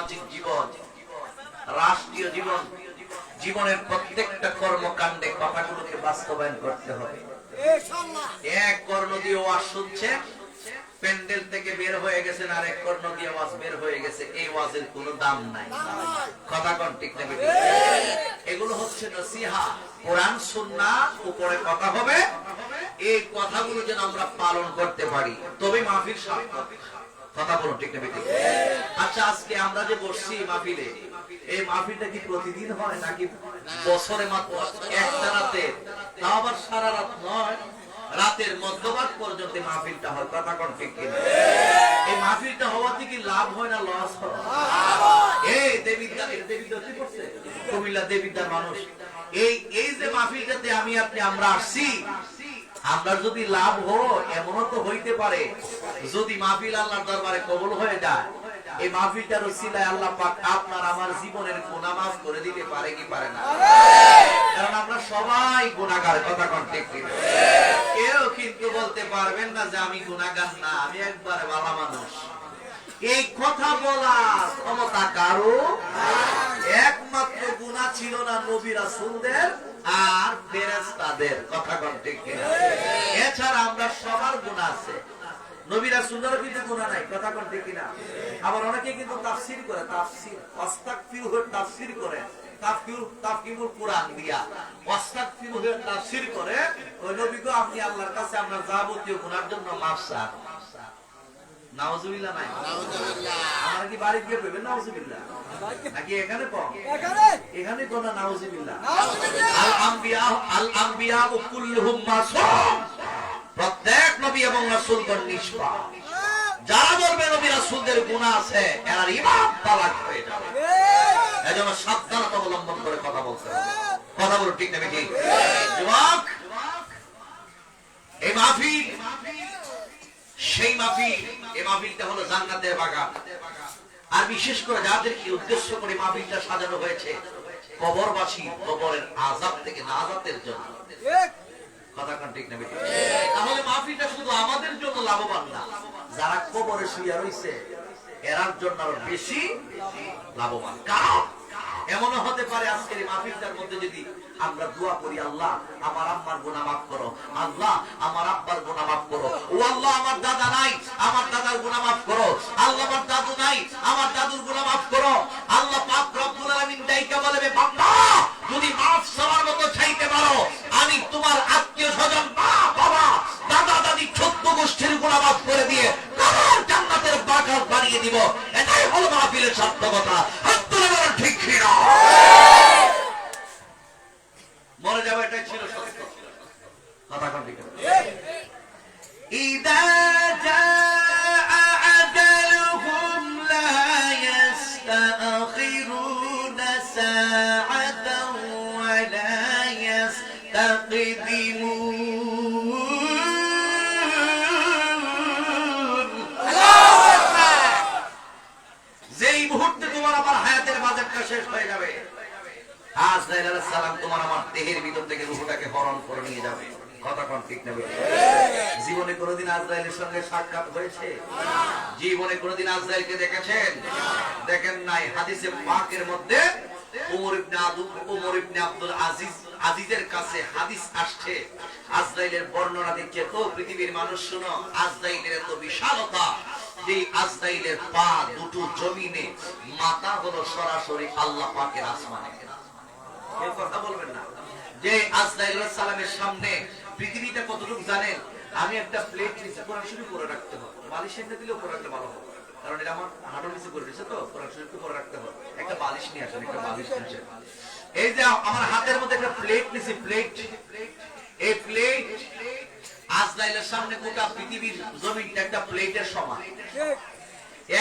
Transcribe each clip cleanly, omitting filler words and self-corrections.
সামাজিক জীবন, রাষ্ট্রীয় জীবন, জীবনের প্রত্যেকটা কর্মকাণ্ডে কথাগুলোকে বাস্তবায়ন করতে হবে। এক কর্ণ দিয়ে ওয়াজ শুনছেন, প্যান্ডেল থেকে বের হয়ে গেছেন, আর এক কর্ণ দিয়ে ওয়াজ বের হয়ে গেছে, এই ওয়াজের কোনো দাম নাই। কথা কোন ঠিক না? এগুলো হচ্ছে নসিহা, কোরআন সুন্নাহ উপরে কথা হবে। এই কথাগুলো যেন আমরা পালন করতে পারি, তবে মাহফিল সার্থক। কথা বলুন ঠিক না? আচ্ছা, আজকে আমরা যে বসছি মাহফিলে, এই মাহফিলটা কি প্রতিদিন হয় নাকি বছরে মাত্র একটা রাতে? তাও আবার সারা রাত নয়, রাতের মধ্যভাগ পর্যন্ত মাহফিলটা হয়। কথা কোন ঠিক কিনা? এই মাহফিলটা হওয়াতে কি লাভ হয় না লস হয়? এই দেবিদ্বার, এটা দেবিদ্বার কি করছে? কুমিল্লা দেবিদ্বার মানুষ। এই যে মাহফিলটাতে আমি আপনি আমরা আসছি, আমরা যদি লাভ হয়, এমনও তো হইতে পারে যদি মাহফিল আল্লাহর দরবারে কবুল হয়ে যায়, এই মাহফিলটার ওসিলায় আল্লাহ পাক আপনার আমার জীবনের গুনাহ মাফ করে দিতে পারে কি পারে না? কারণ আমরা সবাই গুনাহগার। কথা কোন ঠিক কিনা? কেউ কিন্তু বলতে পারবেন না যে আমি গুনাহগার না, আমি একবারে ভালো মানুষ। এই কথা বলার ক্ষমতা কারো, একমাত্র গুনাহ ছিল না নবী রাসূলদের আর ফেরেশতাদের। কথা কোন ঠিক কিনা? এছাড়া আমরা সবার গুনাহ আছে, নবী রাসূলদেরও কিন্তু গুনাহ নাই। কথা কোন ঠিক কিনা? আবার অনেকে কিন্তু তাফসীর করে, তাফসীর আস্তাগফিরুহু তাফসীর করে, তাফসীরুল কোরআন দিয়া আস্তাগফিরুহু তাফসীর করে। ওই নবী গো, আপনি আল্লাহর কাছে আপনার যাবতীয় গুনাহের জন্য মাফ চান। নাউজুবিল্লাহ নাই? নাউজুবিল্লাহ। আমরা কি বাড়ি গিয়ে কইবেন নাউজুবিল্লাহ? নাকি এখানে কম? এখানে কোন নাউজুবিল্লাহ? আল আম্বিয়া কুল্লুহুম মাসুম, প্রত্যেক নবী এবং রাসূলগণ নিষ্পাপ। যারা বলবে নবী রাসূলদের গুনাহ আছে, এরা ঈমান তালাক হয়ে যাবে। এজন্য সাবধানতা অবলম্বন করে কথা বলতে হবে। কথা বলো ঠিক না ঠিক? যুবক, এই মাহফিল সেই মাহফিল, এই মাহফিলটা হলো জান্নাতের বাগান। আর বিশেষ করে যাদেরকে উদ্দেশ্য করে মাহফিলটা সাজানো হয়েছে, কবরবাসী কবরের আযাব থেকে নাজাতের জন্য। কথা কোন ঠিক না? তাহলে মাহফিলটা শুধু আমাদের জন্য লাভবান না, যারা কবরে শুয়ে রয়েছে এরার জন্য আরো বেশি লাভবান। কারণ এমনও হতে পারে আজকের এই মাহফিলটার মধ্যে যদি আমরা দোয়া করি, আল্লাহ আমার আম্মার গুনাহ মাফ করো, আল্লাহ আমার আব্বার গুনাহ মাফ করো, ও আল্লাহ আমার দাদা নাই, আমার দাদার গুনাহ মাফ করো, আল্লাহ আমার দাদু নাই, আমার দাদুর গুনাহ মাফ করো। আল্লাহ পাক রব্বুল আলামিন ডাইকা বলবে, বান্দা যদি মাফ চাওয়ার মতো চাইতে পারো, আমি তোমার আত্মীয় স্বজন, মা বাবা দাদা দাদি 14 গোষ্ঠীর গুনাহ মাফ করে দিয়ে তোমার জান্নাতের বাগান বানিয়ে দিব। এটাই হলো মাহফিলের সার্থকতা। ঠিক ছিল, মরে যাবে, এটাই ছিল সত্য। কথা কোন ঠিক? ইদা জাআ আজালুহুম লা ইস্তাখিরুনা সাআতান ওয়া লা ইস্তাকদিমুন। যেই মুহূর্তে তোমার আমার হায়াতের বাজেটটা শেষ হয়ে যাবে, আজরাইল আলাইহিস সালাম তোমার আমার দেহের ভিতর থেকে রূহটাকে হরণ করে নিয়ে যাবে। কথা কোন ঠিক না? জীবনে কোনোদিন আজরাইলের সঙ্গে সাক্ষাৎ হয়েছে? জীবনে কোনোদিন আজরাইলকে দেখেছেন? দেখেন নাই। হাদিসে পাকের মধ্যে ওমর ইবনে আব্দুল আজিজের কাছে হাদিস আসছে, আজরাইলের বর্ণনা দিচ্ছে, তো পৃথিবীর মানুষ শুনো, আজরাইলের এত বিশালতা যে আজরাইলের পা দুটো জমিনে, মাথা হলো সরাসরি আল্লাহ পাকের আসমানে। কেউ কথা বলবেন না যে আজরাইল আলাইহিস সালামের সামনে পৃথিবীটা কতটুকু জানেন? আমি একটা প্লেট নিচে কোরআন শরীফ পড়ে রাখতে হবে, বালিশ এনে দিলেও পড়ে রাখলে ভালো হবে, কারণ এটা আমার হাঁটুর নিচে করে দিয়েছে, তো কোরআন শরীফ পড়ে রাখতে হবে। একটা বালিশ নিয়ে আসেন, একটা বালিশ নিয়ে আসেন। এই যে আমার হাতের মধ্যে একটা প্লেট নিছি, প্লেট, এই প্লেট আজরাইলের সামনে গোটা পৃথিবীর জমিনটা একটা প্লেটের সমান।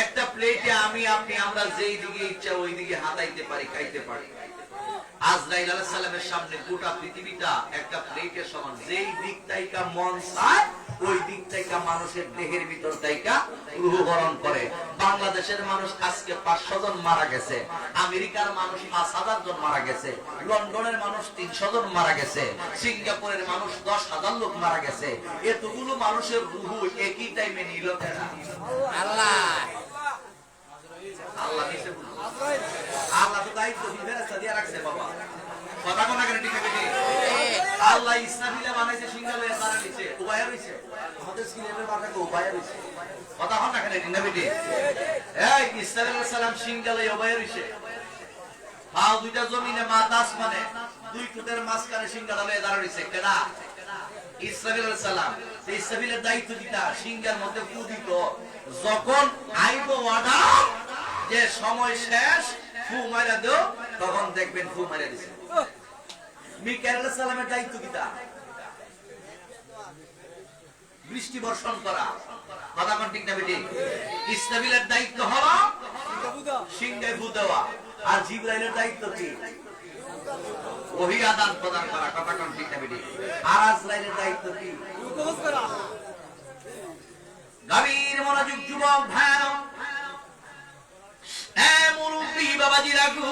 একটা প্লেটে আমি আপনি আমরা যেই দিকে ইচ্ছা ওই দিকে হাতাইতে পারি, খাইতে পারি। আজরাইল আলাইহিস সালামের সামনে গোটা পৃথিবীটা একটা প্লেটের সমান। যেই দিক থেকে মন চায় ওই দিক থেকে মানুষের দেহের ভিতর থেকে রূহ হরণ করে। বাংলাদেশের মানুষ আজকে 500 জন মারা গেছে, আমেরিকার মানুষ 5000 জন মারা গেছে, লন্ডনের মানুষ 300 জন মারা গেছে, সিঙ্গাপুরের মানুষ 10,000 লোক মারা গেছে। এতগুলো মানুষের রূহ একই টাইমে নিল কেন? আল্লাহ আল্লাহ নিছে। আল্লাহ ইসরাফিলে বানাইছে সিংহালে তারা নিচে উবায়া রইছে আমাদের সিলেটের ভাষাকে উবায়া রইছে কথা হন না কেন নবীজি এই ইসরাফিল আলাইহিস সালাম সিংহালে উবায়া রইছে পাও দুইটা জমিনে মাথা আসমানে দুই কুটের মাঝখানে সিংহালে দাঁড়া রইছে কেডা ইসরাফিল আলাইহিস সালাম সেই ইসরাফিলের দায়িত্ব দিতা সিংহার মধ্যে ফু দিত যখন আইবো অর্ডার যে সময় শেষ ফু মারা দাও তখন দেখবেন ফু মারা দিছে মিকাইল আলাইহিস সালামের দায়িত্ব কিটা বৃষ্টি বর্ষণ করা কথা কোন ঠিক না বেটি ইসরাফিলের দায়িত্ব হলো সিংহে ফু দেওয়া আর জিবরাইলের দায়িত্ব কি ওহী আদান প্রদান করা কথা কোন ঠিক না বেটি আর আজরাইলের দায়িত্ব কি কবজ করা গভীর মনোযোগ যুবক ভাইরা এ মুরব্বি বাবাজি রাখু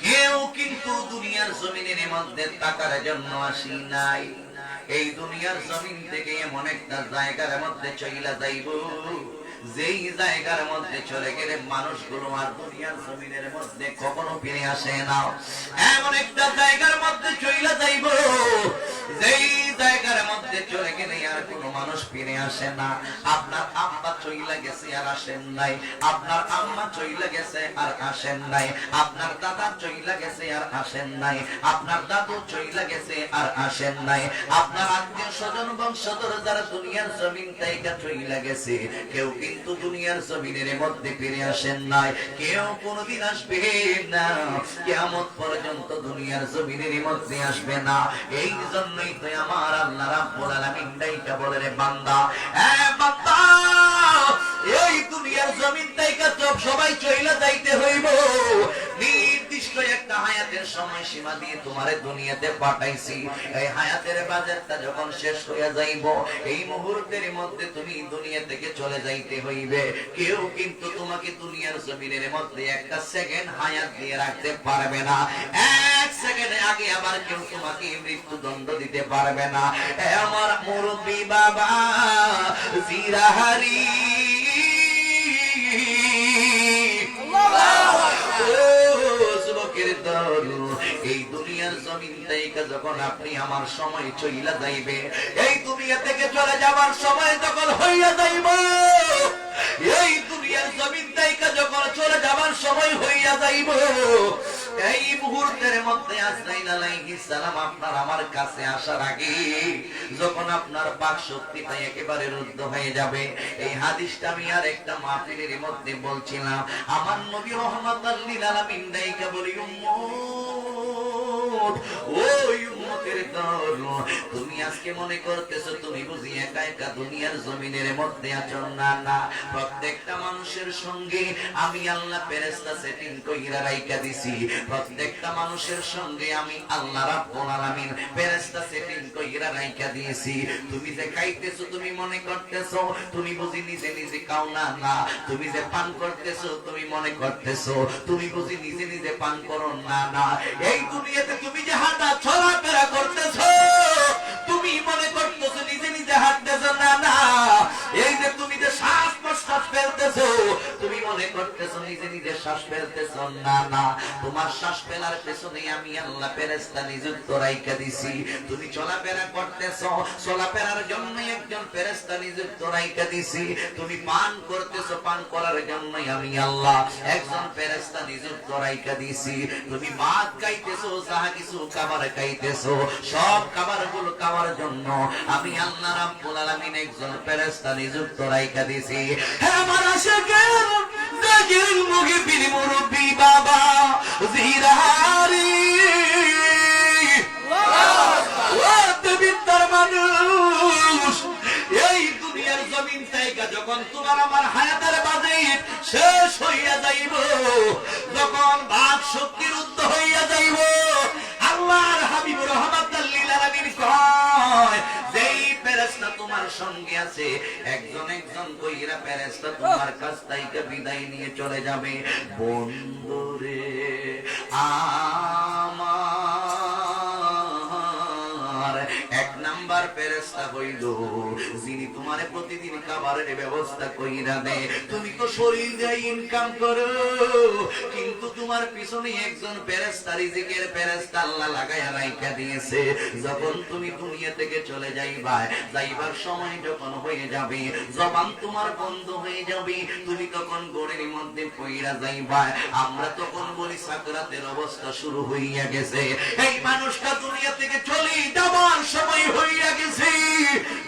কেউ কিন্তু দুনিয়ার জমিনের মধ্যে টাকার জন্য আসি নাই এই দুনিয়ার জমিন থেকে এমন একটা জায়গার মধ্যে চইলা যাইব যেই জায়গার মধ্যে চলে গেলে মানুষগুলো আর দুনিয়ার জমিনের মধ্যে কখনো ফিরে আসে না এমন একটা জায়গার মধ্যে চইলা যাইব যেই জায়গার মধ্যে চলে গেলে আর কোনো মানুষ ফিরে আসে না আপনার আব্বা চইলা গেছে আর আসেন নাই আপনার আম্মা চইলা গেছে আর আসেন নাই আপনার দাদা চইলা গেছে আর আসেন নাই আপনার দাদু চইলা গেছে আর আসেন নাই আপনার আত্মীয় স্বজন বংশধর যারা দুনিয়ার জমিন থেকে চইলা গেছে কেউ কিন্তু দুনিয়ার জমিনের মধ্যে ফিরে আসেন নাই কেউ কোনোদিন আসবে না কিয়ামত পর্যন্ত দুনিয়ার জমিনের মধ্যে আসবে না এই জন্যই তো আমার আল্লাহ রাব্বুল আলামিন ডাইকা বলে রে বান্দা এ বান্দা এই দুনিয়ার জমিন থেকে সবাই চইলা যাইতে হইব নির্দিষ্ট একটা হায়াতের সময় সীমা দিয়ে তোমারে দুনিয়াতে পাঠাইছি এই হায়াতের বাজারটা যখন শেষ হয়ে যাইব এই মুহূর্তের মধ্যে তুমি দুনিয়া থেকে চলে যাইতে হইবে কেউ কিন্তু তোমাকে দুনিয়ার জমিনের মধ্যে একটা সেকেন্ড হায়াত দিয়ে রাখতে পারবে না এক সেকেন্ডে আগে আবার কেউ তোমাকে মৃত্যুদণ্ড দিতে পারবে না আমার মুরব্বি বাবা জিরাহারি এই দুনিয়ার জমিন থেকে যখন আপনি আমার সময় চইলা যাইবে এই দুনিয়া থেকে চলে যাবার সময় যখন হইয়া যাইব এই দুনিয়ার জমিন থেকে যখন চলে যাবার সময় হইয়া যাইব এই মুহূর্তের মধ্যে আজরাইল আলাইহিস সালাম আপনার আমার কাছে আসার আগে যখন আপনার বাক শক্তিটা একেবারে রুদ্ধ হয়ে যাবে এই হাদিসটা আমি আর একটা মাহফিলের মধ্যে বলছিলাম আমার নবী রাহমাতাল লিল আলামিন দাইকা বলি উম্মত ওই উম্মতের দল তুমি আজকে মনে করতেছো তুমি বুঝি একা একা দুনিয়ার জমিনের মধ্যে আছো না না প্রত্যেকটা মানুষের সঙ্গে আমি আল্লাহ ফেরেশতা সেটিং কইরা রাইখা দিছি প্রত্যেকটা মানুষের সঙ্গে আমি আল্লাহ রাব্বুল আলামিন ফেরেশতা সেটিং কইরা রাইখা দিয়েছি তুমি যে খাইতেছো তুমি মনে করতেছো তুমি বুঝি নিজে নিজে খাও না না তুমি যে পান করতেছো তুমি মনে করতেছো তুমি বুঝি নিজে নিজে পান করো না না এই দুনিয়াতে তুমি যে হাঁটা চলাফেরা করতেছো তুমি মনে করতেছো নিজে নিজে হাঁটতেছো না না এই যে তুমি যে শ্বাস প্রশ্বাস ফেলতেছো তুমি মনে করতেছো নিজে নিজে শ্বাস ফেলতেছো না না তোমার শ্বাস ফেলার পেছনে আমি আল্লাহ ফেরেশতা নিযুক্ত রাইখা দিছি তুমি চলাফেরা করতেছো চলাফেরার জন্য একজন ফেরেশতা নিযুক্ত রাইখা দিছি তুমি পান করতেছো পান করার জন্য আমি আল্লাহ একজন ফেরেশতা নিযুক্ত রাইখা দিছি তুমি ভাত খাইতেছো যাহা কিছু খাবার খাইতেছো সব খাবারগুলো খাওয়ার জন্য আমি আল্লাহ রাব্বুল আলামিন একজন ফেরেশতা নিযুক্ত রাইখা দিছি হে আমার আশিকের জাকির মুগিবির মুরব্বি বাবা জিরাহারি ও দেবিতার মানুষ এই দুনিয়ার জমিন থেকে যখন তোমার আমার হায়াতের বাজিত শেষ হইয়া যাইব যখন বাক শক্তি রুদ্ধ হইয়া যাইব আল্লাহর হাবিব রাহমাতাল লিল আলামিন কয় যেই ফেরেশতা তোমার সঙ্গে আছে একজন একজন কইরা ফেরেশতা তোমার কাছ থেকে বিদায় নিয়ে চলে যাবে বন্ধুরে আমার এক নাম্বার ফেরেশতা হইল যিনি তোমারে প্রতিদিন খাবারের ব্যবস্থা কইরা দে। তুমি তো শরীর দিয়ে ইনকাম করো, কিন্তু তোমার পিছনে একজন ফেরেশতা, রিজিকের ফেরেশতা আল্লাহ লাগায়া রাইখা দিয়েছে। যখন তুমি দুনিয়া থেকে চলে যাইবা, যাইবার সময় যখন হয়ে যাবে, জবান তোমার বন্ধ হয়ে যাবে, তুমি তখন গোড়ের মধ্যে পইরা যাইবা। আমরা তখন বলি সাকরাতের অবস্থা শুরু হইয়া গেছে, এই মানুষটা দুনিয়া থেকে চলে যাবার সময় হইয়া গেছে।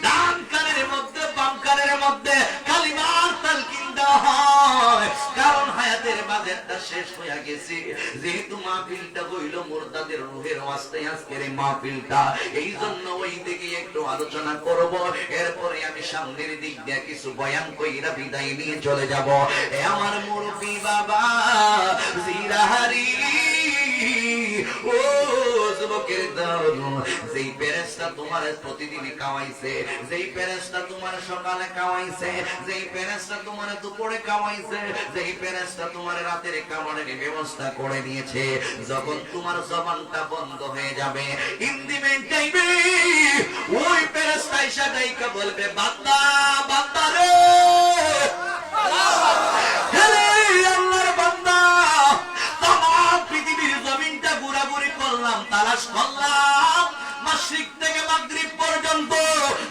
ডান কানের মধ্যে বাম কানের মধ্যে কালিমার তালকিন দেওয়া হয়, কারণ হায়াতের বাজেটটা শেষ হইয়া গেছে। যেহেতু মাহফিলটা হইল মুরতাদের রূহের ওয়াস্তে আজকের এই মাহফিলটা, এই জন্য ওই দিকে একটু আলোচনা করব, এরপরে আমি সামনের দিক দিয়ে কিছু বয়ান কইরা বিদায় নিয়ে চলে যাব। এ আমার মুরব্বি বাবা জিরাহারি, ও যুবকের দল, যেই ফেরেশতা তোমার প্রতিদিন খাওয়াইছে, যেই ফেরেশতা তোমার সকালে খাওয়াইছে, যেই ফেরেশতা তোমার দুপুরে খাওয়াইছে, যেই ফেরেশতা তোমার রাতের খাবারের ব্যবস্থা করে দিয়েছে, যখন তোমার জবানটা বন্ধ হয়ে যাবে, ইন্দিমেন্ট টাইমে ওই ফেরেশতা এসে ডাইকা বলবে, বান্দা বান্দা রে, আল্লাহর বান্দা, তামাম পৃথিবীর জমিনটা ঘোরাঘুরি করলাম, তালাশ করলাম, মাশরিক থেকে মাগরিব পর্যন্ত,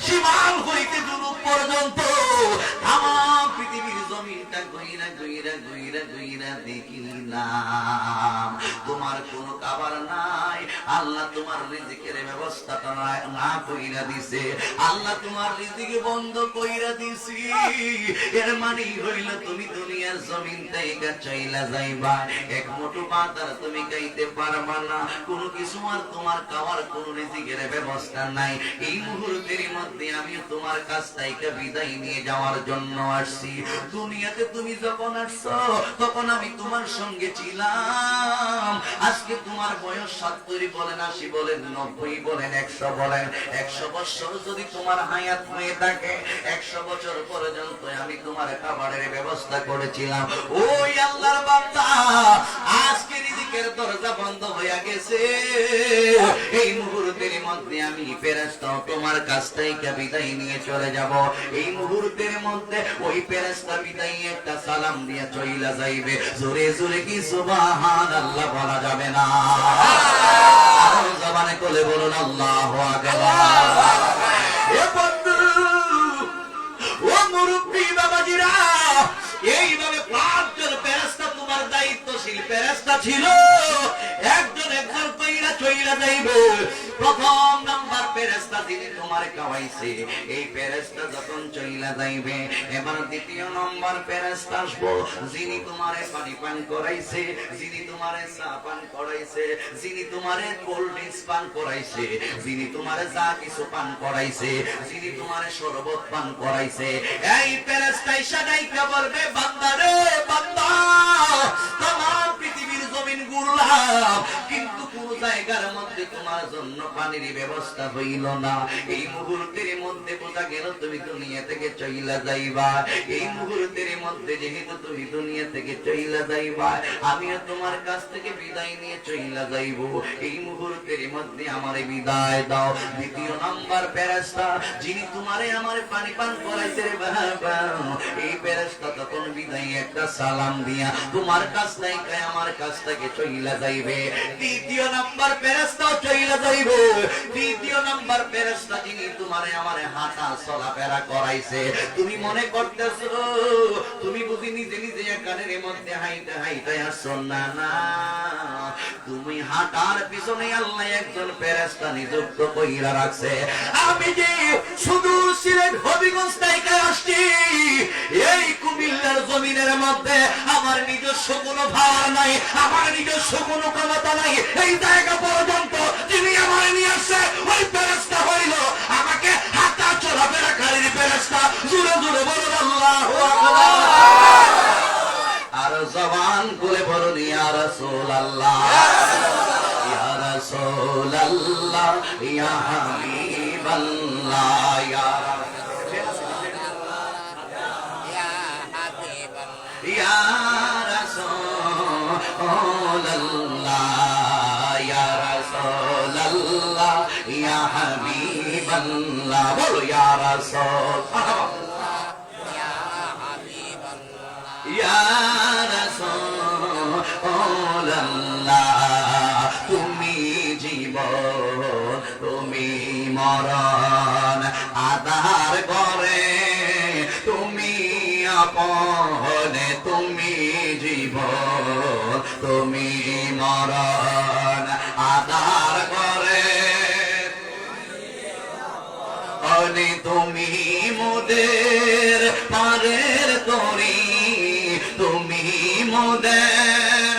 শিমাল হইতে জুনুব পর্যন্ত, তামাম পৃথিবীর জমিনটা ঘুইরা ঘুইরা ঘুইরা ঘুইরা দেখিলাম, তোমার কোনো খাবার নাই। আল্লাহ তোমার রিজিকের ব্যবস্থাটা না কইরা দিছে, আল্লাহ তোমার রিজিক বন্ধ কইরা দিছি। এর মানে হইল তুমি দুনিয়ার জমিন থেকে চইলা যাইবা, এক মুঠো ভাত আর তুমি খাইতে পারবা না, কোনো কিছু আর তোমার খাওয়ার কোনো রিজিকের ব্যবস্থা নাই। এই মুহূর্তের মধ্যে আমি তোমার কাছ থেকে বিদায় নিয়ে যাওয়ার জন্য আসছি। দুনিয়াতে তুমি যখন আসছো তখন আমি তোমার সঙ্গে ছিলাম। আজকে তোমার বয়স 70 বলেন, 80 বলেন, 90 বলেন, 100 বলেন, 100 বছর যদি তোমার হায়াত হয়ে থাকে, 100 বছর পর্যন্ত আমি তোমার খাবারের ব্যবস্থা করেছিলাম। ওই আল্লাহর বান্দা, আজকে রিজিকের দরজা বন্ধ হয়ে গেছে, এই মুহূর্তের মধ্যে আমি ফেরেশতা তোমার কাছ থেকে বিদায় নিয়ে চলে যাব। এই মুহূর্তের মধ্যে ওই ফেরেশতা বিদায় একটা সালাম দিয়ে চইলা যাইবে, জোরে জোরে কি সুবহানাল্লাহ বলা যাবে না? আর জবানে কোলে বলুন আল্লাহু আকবার। এ বন্ধু, ও মুরব্বি বাবাজিরা, এইভাবে 5 জন ফেরেশতা তোমার দায়িত্বশীল ফেরেশতা ছিল, একজন একজন কইরা চইলা যাইবে। প্রথম নাম্বার ফেরেশতা যিনি তোমার খাওয়াইছে, এই ফেরেশতা যখন চইলা যাইবে, এবার দ্বিতীয় নম্বর ফেরেশতা আসবো, যিনি তোমারে পানি পান করাইছে, যিনি তোমারে চা পান করাইছে, যিনি তোমারে কোল্ড ড্রিঙ্কস পান করাইছে, যিনি তোমারে যা কিছু পান করাইছে, যিনি তোমারে শরবত পান করাইছে, এই ফেরেশতা এসে ডাইকা বলবে, বান্দা রে বান্দা, তামাম পৃথিবীর জমিন ঘুরলাম, কিন্তু কোন জায়গার মধ্যে তোমার জন্য পানির ব্যবস্থা হইল না। এই মুহূর্তের মধ্যে বোঝা গেল তুমি দুনিয়া থেকে চইলা যাইবা। এই মুহূর্তের মধ্যে যেহেতু তুমি দুনিয়া থেকে চইলা যাইবা, আমিও তোমার কাছ থেকে বিদায় নিয়ে চইলা যাইব। এই মুহূর্তের মধ্যে আমারে বিদায় দাও। দ্বিতীয় নাম্বার ফেরেশতা যিনি তোমারে আমারে পানি পান করাইছে রে বাবা, এই ফেরেশতা তখন বিদায় একটা সালাম দিয়া তোমার কাছ থেকে আমার কাছ থেকে চইলা যাইবে। তৃতীয় নাম্বার ফেরেশতা চইলা যাইবে। তৃতীয় নাম্বার ফেরেশতা যিনি তোমারে আমারে হাঁটা চলাফেরা করাইছে, তুমি মনে করতেছো তুমি বুঝি নিজে নিজে কানের মধ্যে হাইটা হাইটা আসছো, না না, তুমি হাঁটার পিছনে আল্লাহ একজন ফেরেশতা নিযুক্ত কইরা রাখছে। আমি যে সুদূর সিলেট হবিগঞ্জ থেকে আসছি, এই কুমিল্লার জমিনের মধ্যে আমার নিজস্ব কোনো ভার নাই, আমার নিজস্ব কোনো ক্ষমতা নাই, এই জায়গা পর্যন্ত যিনি আমার নিয়ে আসছে ওই ফেরেশতা হইল আমাকে হাঁটা চলাফেরা কারীর ফেরেশতা। জোরে জোরে বলুন আল্লাহু আকবার। আর জবান খুলে বলুন ইয়া রাসূলুল্লাহ, ইয়া রাসূলুল্লাহ, ইয়া হাবিবাল্লাহ, ইয়া ইয়া রাসূলুল্লাহ, ইয়া রাসূলুল্লাহ, ইয়া হাবিবাল্লাহ, বলো ইয়া রাসূল। রাসূলুল্লাহ তুমি জীবন তুমি মরণ আধার করে তুমি আপন তুমি জীবন তুমি মরণ আধার করে অনি তুমি মোদের পারের তরি তুমি মোদের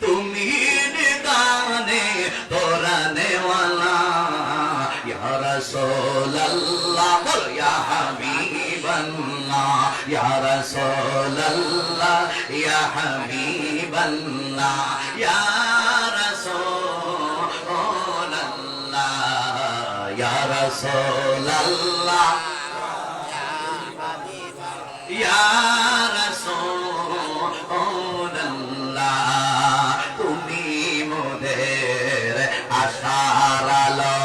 তুমি নিদানে তোরানে ওয়ালা ইয়া রাসূলুল্লাহ বল ইয়া হাবিবাল্লাহ ইয়া রাসূলুল্লাহ ইয়া হাবিবাল্লাহ ইয়া রাসূলুল্লাহ ইয়া রাসূলুল্লাহ ইয়া রাসূলুল্লাহ তুমি মোদের আশার আলো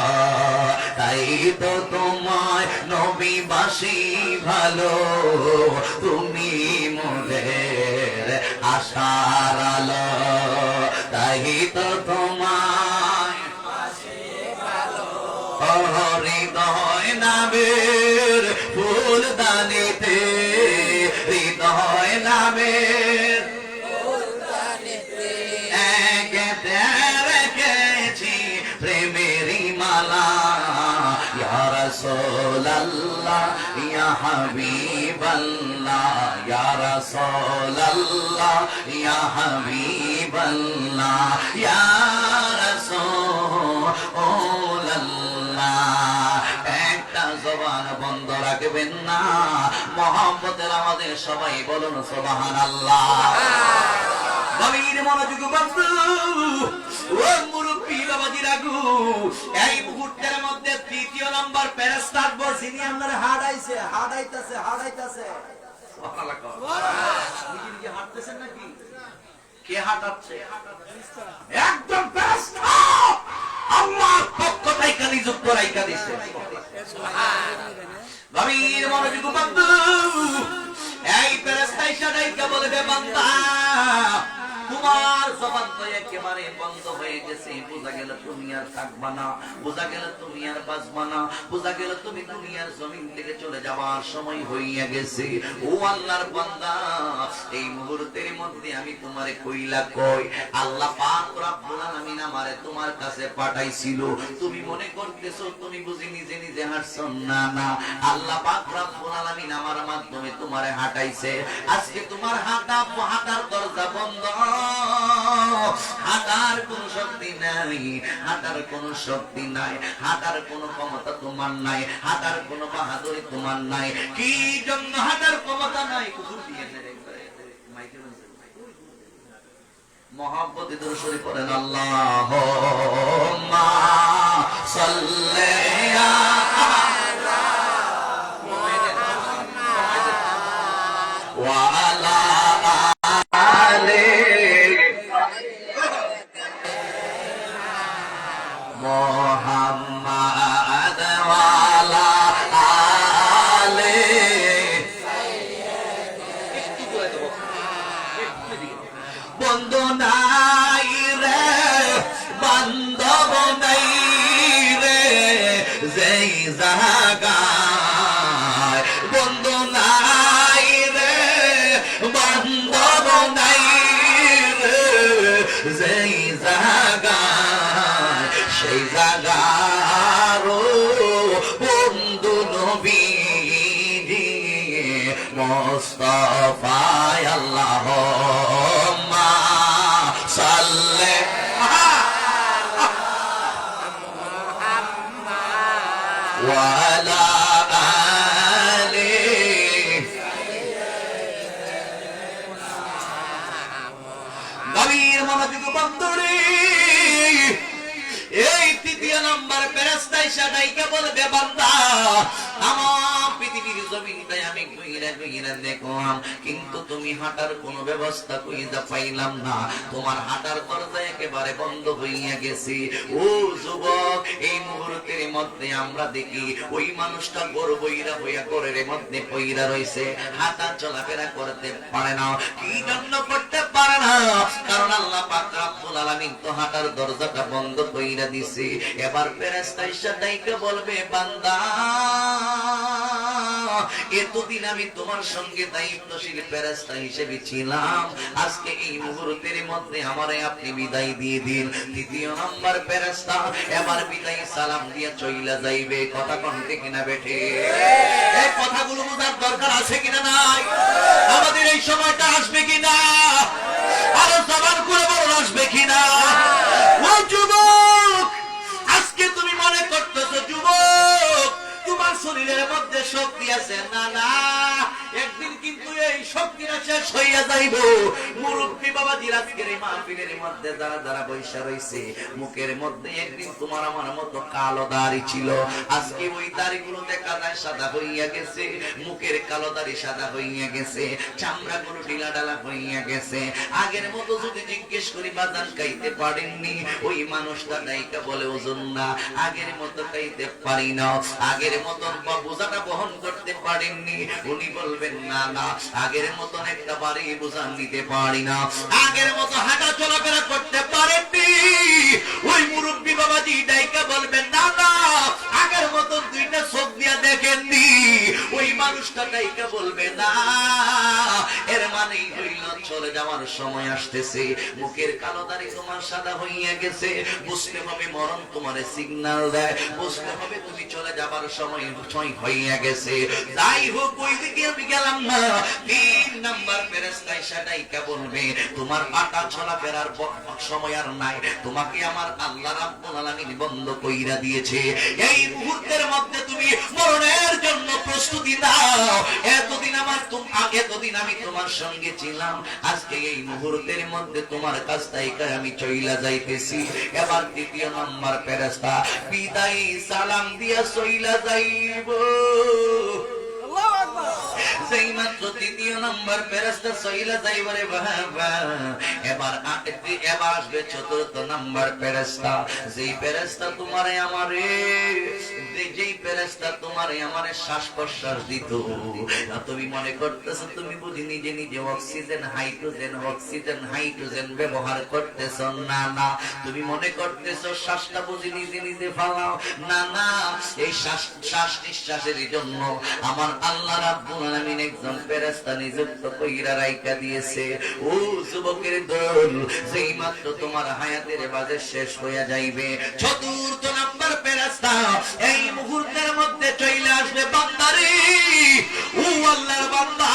তাই তো তোমায় নবীবাসী ভালো তুমি মোদের আশার আলো তাই তো তোমায় হৃদয় নামের ফুলদানিতে হৃদয় নামের একেতে রেখেছি প্রেমেরই মালা ইয়া রাসূলুল্লাহ ইয়া হাবিবাল্লাহ ইয়া রাসূলুল্লাহ ইয়া হাবিবাল্লাহ ইয়া রাসূলুল্লাহ একটা জবান বন্ধ রাখবেন না মুহাম্মদের আমাদের সবাই বলুন সুবহানাল্লাহ নবীর মনোযোগ বন্ধু ও মুরব্বি বাবাজি রাগু এই মুহূর্তের মধ্যে তৃতীয় নাম্বার ফেরেশতা আসবে যিনি আপনার হাঁটাইতাছে সুবহানাল্লাহ নিজে হাঁটতেছেন নাকি কে হাঁটাচ্ছে একদম ফেরেশতা আল্লাহর পক্ষ থেকে নিযুক্ত রাইখা দিয়েছে সুবহানাল্লাহ নবীর মনোযোগ বন্ধু এই ফেরেশতা ইশারাইকা বলবে বান্দা তোমার জবান তো একেবারে বন্ধ হয়ে গেছে বোঝা গেল তুমি আর থাকবা না বোঝা গেল তুমি আর বাঁচবা না বোঝা গেল তুমি দুনিয়ার জমিন থেকে চলে যাওয়ার সময় হইয়া গেছে ও আল্লাহর বান্দা এই মুহূর্তের মধ্যে আমি তোমারে কইলা কই আল্লাহ পাক রব্বুল আলামিন আমারে তোমার কাছে পাঠাইছিল তুমি মনে করতেছো তুমি বুঝি নিজে নিজে হাঁটছো না না আল্লাহ পাক রব্বুল আলামিন আমার মাধ্যমে তোমারে হাঁটাইছে আজকে তোমার হাঁটার দরজা বন্ধ হাঁটার কোন শক্তি নাই হাঁটার কোন শক্তি নাই হাঁটার কোন ক্ষমতা তোমার নাই হাঁটার কোন বাহাদুরি তোমার নাই কি জন্য হাঁটার ক্ষমতা নাই কুকুর দিয়ে মুহাম্মদ দরুদ শরীফ পড়েন আল্লাহুম্মা সাল্লি আলা ওয়া আলা মোহাম্মদ ওয়ালা আলে বন্ধু নাই রে বান্ধব নাই রে যেই জায়গায় বন্ধু নাই রে বান্ধব নাই রে যেই জায়গায় সেই জায়গার বন্ধু নবী মুস্তাফা আল্লাহুম্মা সাল্লি ওয়া আলা নবীর মনোযোগ বন্ধুরে এই তৃতীয় নম্বর ফেরেশতা এসে ডাইকা বলবে বান্দা আমার পৃথিবীর জমিনটাই আমি ঘুরে ঘুরে দেখলাম কিন্তু তুমি হাঁটার কোনো ব্যবস্থা কইরা পাইলাম না তোমার হাঁটার দরজা একেবারে বন্ধ হইয়া গেছে ও যুবক এই মুহূর্তের মধ্যে আমরা দেখি ওই মানুষটা গোর বইরা হইয়া গোরের মধ্যে পইরা রইছে হাঁটা চলাফেরা করতে পারে না কি জন্য করতে পারে না কারণ আল্লাহ পাক রব্বুল আলামিন তো হাঁটার দরজাটা বন্ধ কইরা দিছে এবার ফেরেশতা এসে ডাইকা বলবে বান্দা এতদিন আমি তোমার সঙ্গে দায়িত্বশীল ফেরেশতা হিসেবে ছিলাম আজকে এই মুহূর্তের মধ্যে আমারে আপনি বিদায় দিয়ে দিন দ্বিতীয় নাম্বার ফেরেশতা এবার বিদায় সালাম দিয়ে চইলা যাইবে কথা কোনতে কিনা বেঠে এই কথাগুলো বোঝার দরকার আছে কিনা নাই আমাদের এই সময়টা আসবে কিনা আরো জবান করে বড় আসবে কিনা ও যুবক আজকে তুমি মনে করতেছো যুবক তোমার শরীরের মধ্যে শক্তি আছে না না একদিন কিন্তু এই শক্তিটা শেষ হইয়া যাইব মুরব্বী বাবাজির আজকের এই মাহফিলের মধ্যে যারা যারা বৈশা রইছে মুখের মধ্যে একদিন তোমার আমার মতো কালো দাড়ি ছিল আজকে ওই দাড়িগুলো দেখা যায় সাদা হইয়া গেছে মুখের কালো দাড়ি সাদা হইয়া গেছে চামড়াগুলো ঢিলা ঢালা হইয়া গেছে আগের মতো যদি জিজ্ঞেস করি বাজান খাইতে পারেননি ওই মানুষটা নাইকা বলে ওজন না আগের মতো খাইতে পারি না আগের মতন বোঝাটা বহন করতে পারেননি উনি বলবেন না না আগের মতন একটা বাড়ি বোঝা নিতে পারি না আগের মতো হাঁটা চলাফেরা করতে পারেননি ওই মুরব্বী বাবাজি ডাইকা বলবেন না না আগের মতন দুইটা চোখ দিয়া দেখেননি ওই মানুষটা ডাইকা বলবে না এর মানেই হইল চলে যাওয়ার সময় আসতেছে মুখের কালো দাড়ি তোমার সাদা হইয়া গেছে বুঝতে হবে মরণ তোমারে সিগন্যাল দেয় বুঝতে হবে তুমি চলে যাবার সময় হইয়া গেছে যাই হোক ওই দিকে আমি গেলাম না তিন নাম্বার ফেরেশতা এসে ডাইকা বলবে তোমার হাঁটা চলাফেরার সময় আর নাই তোমাকে আমার আল্লাহ রাব্বুল আলামিন বন্ধ কইরা দিয়েছে এই মুহূর্তের মধ্যে তুমি মরণের জন্য প্রস্তুতি নাও এতদিন আমি তোমার সঙ্গে ছিলাম আজকে এই মুহূর্তের মধ্যে তোমার কাছ থেকে আমি চইলা যাইতেছি এবার দ্বিতীয় নাম্বার ফেরেশতা বিদায় সালাম দিয়া চইলা যাইব আল্লাহু আকবার যেই মাত্র তৃতীয় নাম্বার ফেরেশতা চইলা যাইবারে বাবা এবার আসবে চতুর্থ নাম্বার ফেরেশতা যেই ফেরেশতা তোমারে আমারে যেই ফেরেশতা তোমারে আমারে শ্বাস প্রশ্বাস দিত তুমি মনে করতেছো তুমি বুঝি নিজে নিজে অক্সিজেন হাইড্রোজেন ব্যবহার করতেছো না না তুমি মনে করতেছো শ্বাসটা বুঝি নিজে নিজে ফালাও না না এই শ্বাস নিঃশ্বাসের জন্য আমার আল্লাহ রাব্বুল আলামিন একজন ফেরেশতা নিযুক্ত কইরা রাইখা দিয়েছে ও যুবকের দল যেই মাত্র তোমার হায়াতের বাজে শেষ হইয়া যাইবে চতুর্থ নাম্বার ফেরেশতা এই মুহূর্তের মধ্যে চলে আসবে বান্দারে ও আল্লাহর বান্দা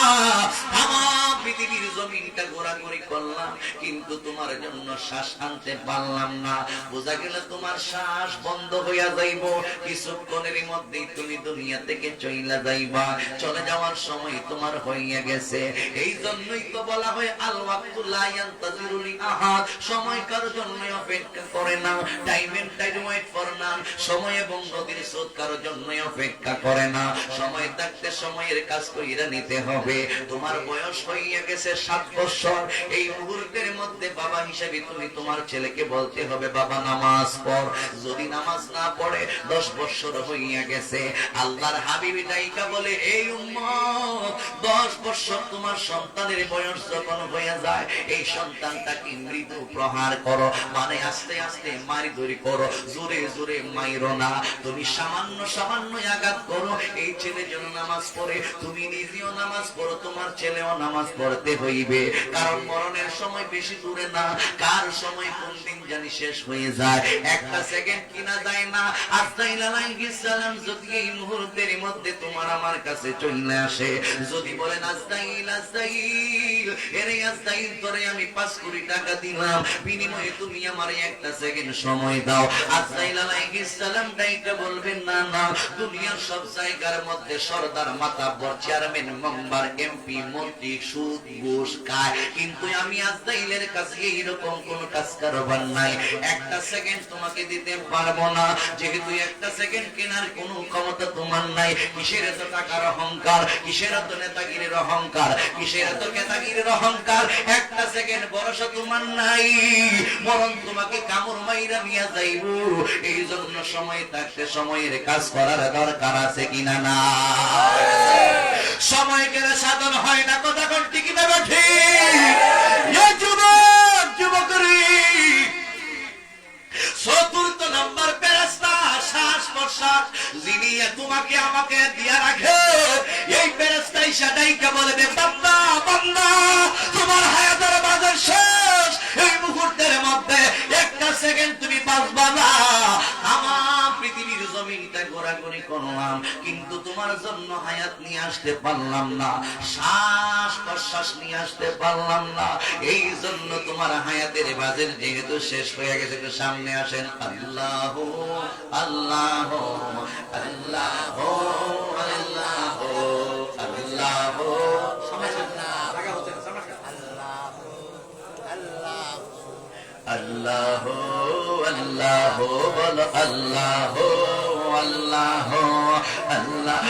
আমার পৃথিবীর জমিনটা ঘোরাঘুরি করলাম কিন্তু তোমার জন্য শ্বাস আনতে পারলাম না বোঝা গেল তোমার শ্বাস বন্ধ হইয়া যাইব কিছুক্ষণের মধ্যেই তুমি দুনিয়া থেকে চইলা যাইবা চলে যাওয়ার সময় তোমার হইয়া গেছে এই জন্যই তো বলা হয় আল ওয়াক্তু লা ইয়ানতাজিরু লি আহাদ সময় কারোর জন্য অপেক্ষা করে না time and time wait for none সময় এবং নদীর স্রোত কারোর জন্য অপেক্ষা করে না সময় থাকতে সময়ের কাজ কইরা নিতে হবে তোমার বয়স হইয়া গেছে 7 বছর এই মুহূর্তের মধ্যে বাবা হিসেবে তুমি তোমার ছেলেকে বলতে হবে বাবা নামাজ পড় যদি নামাজ না পড়ে 10 বছর হইয়া গেছে আল্লাহর হাবিব ডাইকা বলে এই উম্মত 10 বছর তোমার সন্তানের বয়স যখন হইয়া যায় এই সন্তানটাকে মৃদু প্রহার করো মানে আস্তে আস্তে মারি ধরি করো জোরে জোরে মাইরো না তুমি সামান্য আঘাত করো এই ছেলে যেন নামাজ পড়ে তুমি নিজেও নামাজ পড়ো তোমার ছেলেও নামাজ পড়তে হইবে কারণ মরণের সময় বেশি দূরে না কার সময় কোন দিন জানি শেষ হয়ে যায় একটা সেকেন্ড কিনা যায় না আজরাইল আলাইহিস সালাম যদি এই মুহূর্তের মধ্যে তোমার আমার কাছে চলে আসে যদি বলেন আজরাইল এরে আজরাইল করে আমি 5 কোটি টাকা দিলাম বিনিময়ে তুমি আমারে একটা সেকেন্ড সময় দাও আজরাইল আলাইহিস সালাম ডাইকা বলবেন না না দুনিয়ার সব জায়গার মধ্যে সরদার মাতাব্বর চেয়ারম্যান মেম্বার এমপি মন্ত্রী সুর সুদ ঘুষ খায়, কিন্তু আমি আজরাইলের কাছে এইরকম কোন কাজ কারবার নাই। একটা সেকেন্ড তোমাকে দিতে পারবো না, যেহেতু একটা সেকেন্ড কেনার কোন ক্ষমতা তোমার নাই। কিসের এত টাকার অহংকার, কিসের এত নেতাগিরির অহংকার, কিসের এত কেতাগিরির অহংকার? একটা সেকেন্ড ভরসা তোমার নাই, বরং তোমাকে কামড় মাইরা নিয়ে যাইব। এই জন্য সময় থাকতে সময়ের কাজ করার দরকার আছে কিনা? না, সময় গেলে সাধন হয় না। কথা কোন ঠিক না ঠিক? যুবক যুবকরি, চতুর্থ নম্বর ফেরেশতা শ্বাস প্রশ্বাস যিনি তোমাকে আমাকে দিয়া রাখে, এই ফেরেশতা ইশারাইকে বলবে, বান্দা বান্দা তোমার হায়াতের বাজার শেষ। এই মুহূর্তের মধ্যে একটা সেকেন্ড তুমি বাঁচবা না। আমার পৃথিবীর জমিনটা ঘোরাঘুরি করলাম, কিন্তু তোমার জন্য হায়াত নিয়ে আসতে পারলাম না, শ্বাস প্রশ্বাস নিয়ে আসতে পারলাম না। এই জন্য তোমার হায়াতের বাজার যেহেতু শেষ হয়ে গেছে, একটু সামনে আসেন। আল্লাহ আল্লাহ আল্লাহ আল্লাহ আল্লাহ। আল্লাহ আল্লাহ বল, আল্লাহ আল্লাহ আল্লাহ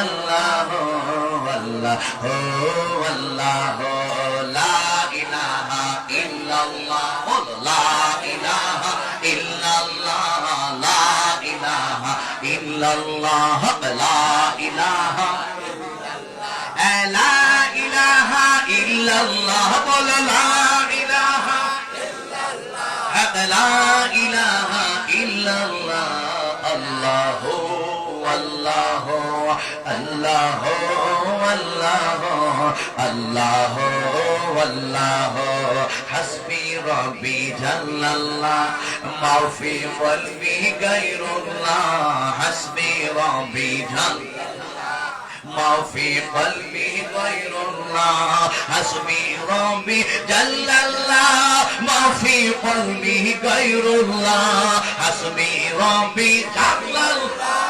আল্লাহ আল্লাহ আল্লাহ। লা ইলাহা ইল্লাল্লাহ বল, লা ইলাহা ইল্লাল্লাহ, লা ইলাহা ইল্লাল্লাহ, লা ইলাহা লা ইলাহা ইল্লাল্লাহ বল, লা ইলাহা লা ইলাহা ইল্লাল্লাহ। আল্লাহ আল্লাহ আল্লাহ আল্লাহ আল্লাহ আল্লাহ। হাসবি রব্বি জাল্লাল্লাহ মাফি কলবি গায়রুল্লাহ। হাসবি রব্বি জাল্লাল্লাহ মাফি কলবি গায়রুল্লাহ। হাসবি রব্বি জাল্লাল্লাহ মাফি কলবি গায়রুল্লাহ। হাসবি রব্বি জাল্লাল্লাহ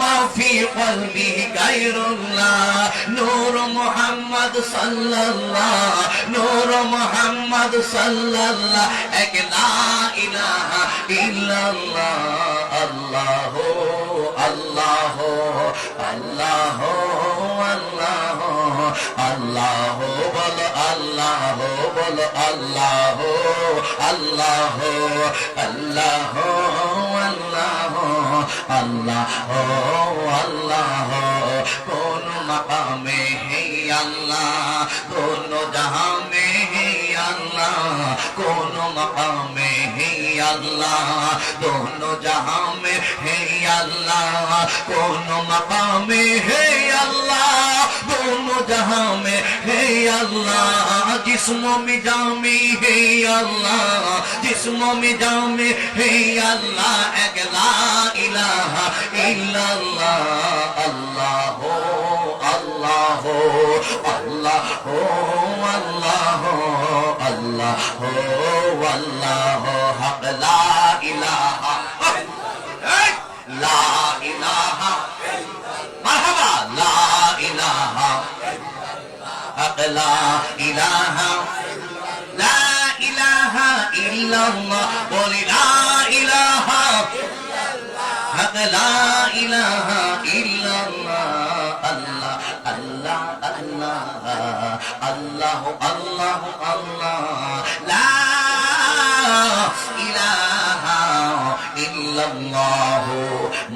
মাফি কলবি গায়রুল্লাহ। নূর মুহাম্মদ সাল্লাল্লাহ, নূর মুহাম্মদ সাল্লাল্লাহ। এক লা ইলাহা ইল্লাল্লাহ। আল্লাহ আল্লাহ আল্লাহ আল্লাহ আল্লাহ বল, আল্লাহ বল, আল্লাহ আল্লাহ আল্লাহ আল্লাহ আল্লাহ আল্লাহ। কোন মাকামে হে আল্লাহ, কোন জাহাঁ মে হে আল্লাহ, কোন মাকামে হে আল্লাহ, दोनों जहां में है अल्लाह। कोन मकामे है अल्लाह, दोनों जहां में है अल्लाह। जिस्मों में जामे है अल्लाह, जिस्मों में जामे है अल्लाह। एक ला इलाहा इल्लल्लाह। अल्लाह अल्लाह अल्लाह अल्लाह अल्लाह अल्लाह हक ला इलाहा ला इलाहा मरहबा ला इलाहा हक ला इलाहा ला इलाहा इल्लल्लाह बोली ला इलाहा हक ला इलाहा इल्लल्लाह। अल्लाह अल्लाह अल्लाह अल्लाह अल्लाह अल्लाह ला इलाहा इल्लल्लाह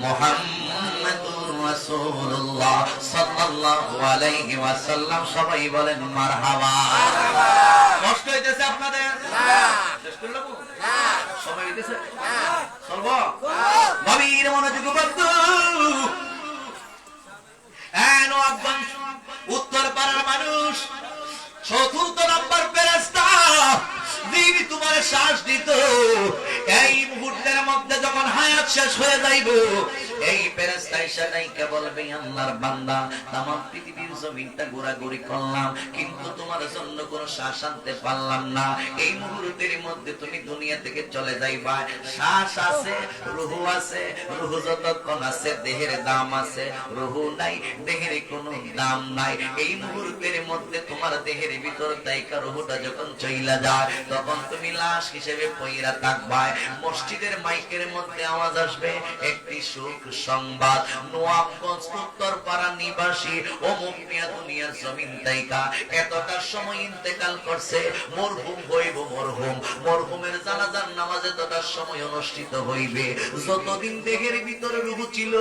मुहम्मदुर রাসূলুল্লাহ সাল্লাল্লাহু আলাইহি ওয়াসাল্লাম। সবাই বলেন মারহাবা। কষ্ট হইতেছে আপনাদের? না। শেষ করে দেব? না। সময় হইতেছে? না। চলবো? গভীর মনোযোগ বন্ধু। উত্তর পাড়ার মানুষ, চতুর্থ নম্বর ফেরেশতা যিনি তোমার শ্বাস দিত, এই মুহূর্তের মধ্যে যখন হায়াত শেষ হয়ে যাইব, এই ফেরেশতা এসে ডাইকা বলবে আল্লাহর বান্দা তাম পৃথিবীর জমিনটা ঘোরাঘুরি করলাম কিন্তু তোমার জন্য কোনো শ্বাস আনতে পারলাম না, এই মুহূর্তের মধ্যে তুমি দুনিয়া থেকে চলে যাইবা। শ্বাস আছে, রূহ আছে, রূহ যতক্ষণ আছে দেহের দাম আছে, রূহ নাই দেহের কোনো দাম নাই। এই মুহূর্তের মধ্যে তোমার দেহের ভিতর তাইকা রূহটা যখন চইলা যায় তখন তুমি লাশ হিসেবে পইরা থাকবা। মসজিদের মাইকের মধ্যে আওয়াজ আসবে একটি সুখ সংবাদ, নোয়াবগঞ্জ উত্তরপাড়া নিবাসী অমুক মিয়া দুনিয়ার জমিন তাইকা এতটা সময় ইন্তেকাল করছে, মরহুম হইব মরহুম, মরহুমের জানাজার নামাজ এতটা সময় অনুষ্ঠিত হইবে। যতদিন দেহের ভিতরে রূহ ছিল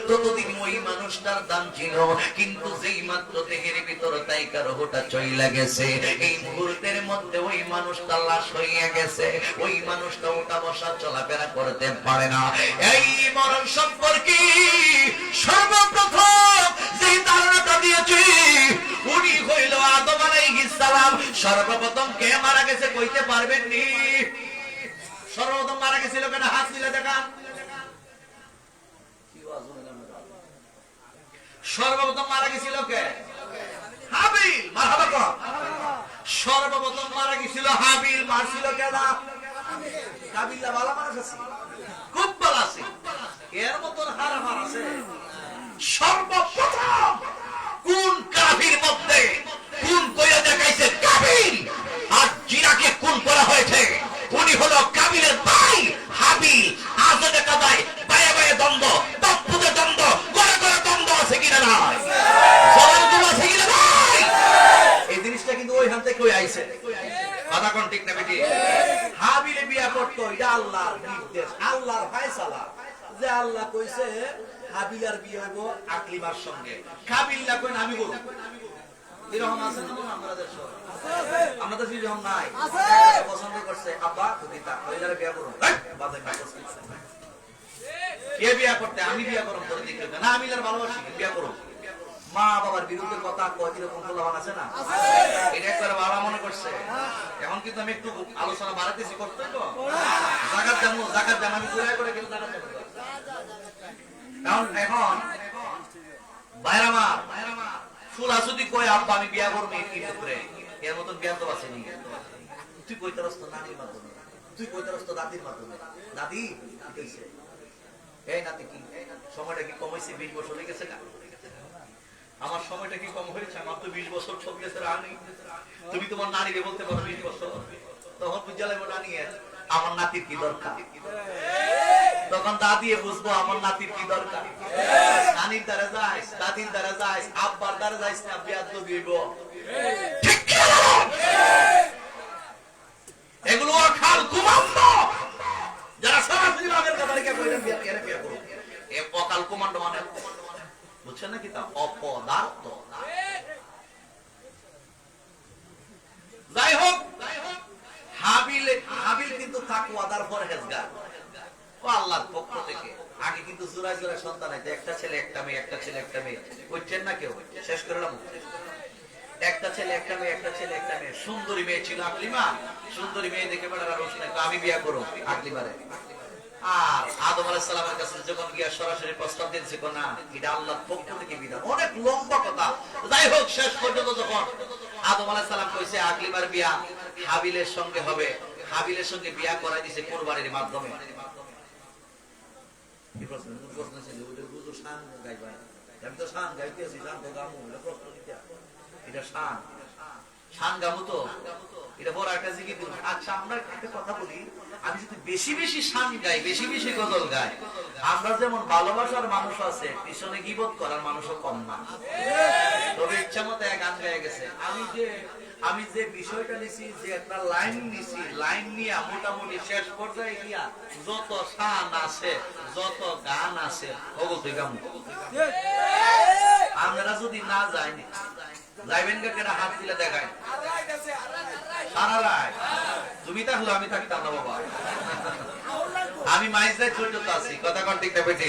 ততদিন ওই মানুষটার দাম ছিল, কিন্তু যেই মাত্র দেহের ভিতরে তাইকা রূহটা চইলা গেছে এই মুহূর্তের মধ্যে ওই মানুষটা লাশ হইয়া গেছে, ওই মানুষটা ওঠা বসা চলাফেরা করতে পারে না। এই মরণ সম্পর্কে সর্বপ্রথম যে ধারণাটা দিয়েছি উনি হইল আদম আলাইহিস সালাম। সর্বপ্রথম কে মারা গেছে কইতে পারবেন নি? সর্বপ্রথম মারা গেছিল কেন? হাত তুলে দেখান। সর্বপ্রথম মারা গেছিল কে? হাবিল। মারহাবা কর। সর্বপ্রথম মারা গেছিল হাবিল, মারছিল কেন? কাবিল। ভালো মানুষ আছে, খুব ভালো আছে, এর মতন হারামার আছে। সর্বপ্রথম কোন কাফির মধ্যে কোন কইয়া দেখাইছে? কাবিল। আর জিনাকে কোন করা হয়েছে? উনি হলো কাবিলের ভাই হাবিল। আজও দেখা যায় বায়ে বায়ে দ্বন্দ্ব, তৎপুজে দ্বন্দ্ব, গড়ে গড়ে দ্বন্দ্ব আছে কিনা নাই? সবার দুল আছে কিনা নাই? এই জিনিসটা কিন্তু ওইখান থেকে ওই আইছে। কথা কোন ঠিক না বেটি? হাবিলে বিয়া করতো, এটা আল্লাহর নির্দেশ, আল্লাহর ফয়সালা। যে আল্লাহ কইছে হাবিলার বিয়ে হইব আকলিমার সঙ্গে, কাবিল না কইন আমি বলবো। এরকম আছে না আমাদের সব? আমাদের এরকম নাই? পছন্দ করছে আব্বা কবিতা ওইলারে বিয়া করুন, বাজাই মাইকস করছে কে বিয়া করতে? আমি বিয়া করুম করে দেখি না, আমি এর ভালোবাসি, বিয়া করুম। মা বাবার বিরুদ্ধে কথা কয়, এরকম পোলাপান আছে না? এটা একবার বাবা মনে করছে। এখন কিন্তু আমি একটু আলোচনা বাড়াতেছি, করতে তো জাকাত জামু, জাকাত জাম আমি কোথায় করে কিন্তু জাকাত জামু। এখন বাইরা মা ফুলা যদি কয় আব্বা আমি বিয়া করবো কি করে, এর মতন বিয়া তো আছে নি। তুই কইতারস তো নানির মাধ্যমে, তুই কইতারস তো দাদির মাধ্যমে। দাদি কইছে এই নাতি কি সময়টা কি কমাইছে? 20 বছর হয়ে গেছে না? আমার সময়টা কি কম হয়েছে? আমার তো 20 বছর চলতেছে রানী। তুমি তোমার নারীকে বলতে পারো 20 বছর, তখন বুঝা লাগবে নানি আমার নাতির কি দরকার। তখন দাদি বুঝবো আমার নাতির কি দরকার। নানির দ্বারা যাইস, দাদির দ্বারা যাইস, আব্বার দ্বারা যাইস না, বেয়াদবি হইব। এগুলো অকাল কুমান্ড, যারা সরাসরি আগের কথা লিখে কইলেন বিয়া করো। এ অকাল কুমান্ড মানে বুঝছেন নাকি? তা অপদার্থ। যাই হোক, হাবিল কিন্তু তাকওয়াদার পরহেজগার, ও আল্লাহর পক্ষ থেকে। আগে কিন্তু জোড়ায় জোড়ায় সন্তান হইতো, একটা ছেলে একটা মেয়ে, একটা ছেলে একটা মেয়ে। কইছেন না কেউ? শেষ করলাম। একটা ছেলে একটা মেয়ে, একটা ছেলে একটা মেয়ে। সুন্দরী মেয়ে ছিল আকলিমা, সুন্দরী মেয়ে দেখে বেড়ারা রোশ নাই, আমি বিয়া করব আকলিমারে। আর আদম আলাইহিস সালামের কাছে যখন গিয়া সরাসরি প্রস্তাব দিয়েছে না, এটা আল্লাহর পক্ষ থেকে বিধান। অনেক লম্বা কথা। যাই হোক, শেষ পর্যন্ত যখন আদম আলাইহিস সালাম কইছে আকলিমার বিয়া হাবিলের সঙ্গে হবে, হাবিলের সঙ্গে বিয়া করাই দিয়েছে কুরবানির মাধ্যমে। কি প্রশ্ন? প্রশ্ন ছিল ওদের বুঝো শান গাইবা। আমি তো শান গাইতেছি, শান তো গামু, এটা প্রশ্ন নিতে। এটা শান, শান গামু তো এটা বড় একটা জিকির। আচ্ছা আমরা একটা কথা বলি, আমি যদি বেশি বেশি শান গাই, বেশি বেশি গজল গাই, আমরা যেমন ভালোবাসার মানুষ আছে, পিছনে গীবত করার মানুষও কম না। তবে ইচ্ছা মতো এক গান গায়ে গেছে। আমি যে বিষয়টা নিছি, যে একটা লাইন নিছি, লাইন নিয়ে মোটামুটি শেষ পর্যায়ে গিয়া যত শান আছে, যত গান আছে, ওগুলো গামু। আমরা যদি না যাই, যাইবেন কেনা হাত দিলে দেখায় সারা রাত। তুমি থাকলো আমি থাকতাম না বাবা। আমি মাইজে ছোট আছি, কথা কন ঠিক না বেটে?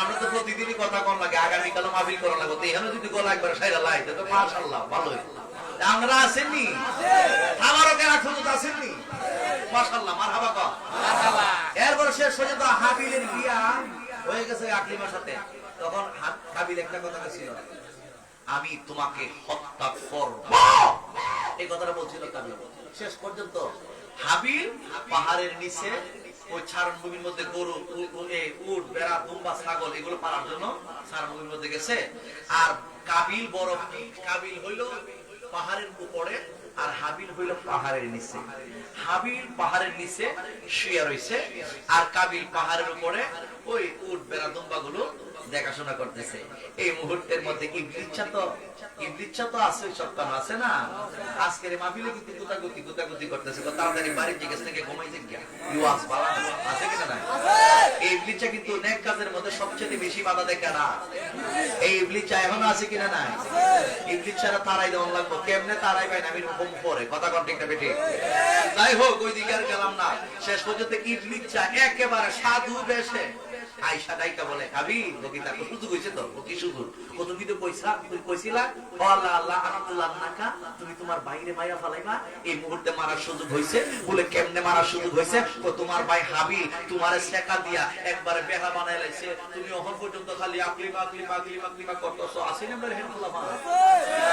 আমরা তো প্রতিদিনই কথা কন লাগে, আগামীকালও মাহফিল করা লাগবে। এখানে যদি গলা একবার সাইরা লাই তো মাশাআল্লাহ ভালোই। আমরা আসেননি, আমারও কেনা খুঁজতে আসেননি, মাশাআল্লাহ মারহাবা কর। এরপর শেষ পর্যন্ত হাবিলের বিয়া হয়ে গেছে। গেছে আকলিমার সাথে, তখন কাবিল একটা কথা ছিল, আমি তোমাকে হত্যা করব, এই কথাটা বলছিল কাবিল। শেষ পর্যন্ত হাবিল পাহাড়ের নিচে ওই চারণভূমির মধ্যে গরু, উট, বেড়া, দুম্বা, ছাগল এগুলো পালার জন্য চারণভূমির মধ্যে গেছে। আর কাবিল হইল পাহাড়ের উপরে আর হাবিল হইল পাহাড়ের নিচে। হাবিল পাহাড়ের নিচে শুয়ে রয়েছে আর কাবিল পাহাড়ের উপরে ওই উট, বেড়া, দুম্বা গুলো দেখাশোনা করতেছে। এই মুহূর্তের মধ্যে ইবলিচ্ছা তো আছে, সপ্তাহ আছে না। আজকের মাহফিলে কিন্তু গুতাগুতি করতেছে, তাড়াতাড়ি বাড়ির জিজ্ঞেস থেকে ঘুমাইছে গিয়া ইওয়াজ বালা আছে কিনা না। এই ইবলিচ্ছা কিন্তু নেক কাজের মধ্যে সবচেয়ে বেশি বাধা দেয় না। এই ইবলিচ্ছা এখনো আছে কিনা না। ইবলিচ্ছারা তারাই দেওয়া লাগবে, কেমনে তারাই পাই না আমি রকম পরে কথা কর ঠিক না বেঠি। যাই হোক, ওই দিকে আর গেলাম না। শেষ পর্যন্ত ইবলিচ্ছা একেবারে সাধু বেশে আয়সা ডাইকা বলে, কাবি লকিতা সুযোগ হইছে তো, ও কি সুযোগ, ও তুমি তো কইছা, তুই কইছিলা আল্লাহ আল্লাহ আনাতুল্লাহ নাকা, তুমি তোমার বাইরে মাইয়া ফালাইবা, এই মুহূর্তে মারার সুযোগ হইছে। বলে কেমনে মারার সুযোগ হইছে, ও তোমার ভাই হাবিল তোমারে শেকা দিয়া একবারে বেহা বানাই লাইছে, তুমি এখন পর্যন্ত খালি আকলিমা আকলিমা আকলিমা আকলিমা করতেছো। আসি নাম্বার হেন ফুলামা